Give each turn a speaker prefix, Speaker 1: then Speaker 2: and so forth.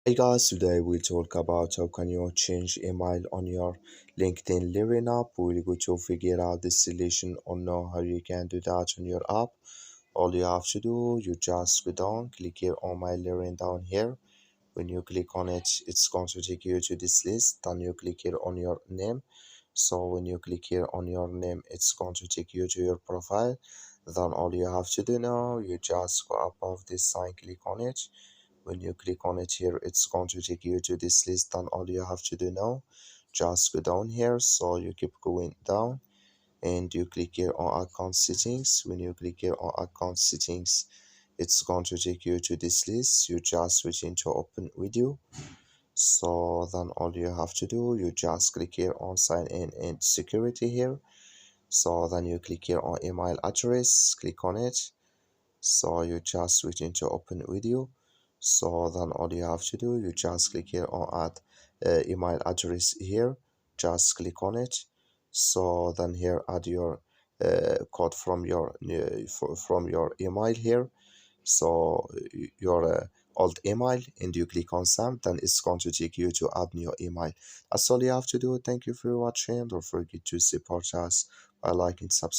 Speaker 1: Hey guys, today we'll talk about how can you change email on your LinkedIn Learning app. We're going to figure out this solution or know how you can do that on your app. All you have to do, you just go down, click here on my Learning down here. When you click on it, it's going to take you to this list. Then you click here on your name. So when you click here on your name, it's going to take you to your profile. Then all you have to do now, you just go above this sign, click on it. When you click on it here, it's going to take you to this list. And all you have to do now, just go down here. So you keep going down and you click here on account settings. When you click here on account settings, it's going to take you to this list. You just switch into open video. So then all you have to do, you just click here on sign in and security here. So then you click here on email address, click on it. So you just switch into open video. So then all you have to do, you just click here on add email address here, just click on it. So then here add your code from your from your email here. So your old email, and you click on send, then it's going to take you to add new email. That's all you have to do. Thank you for watching. Don't forget to support us by liking, subscribe.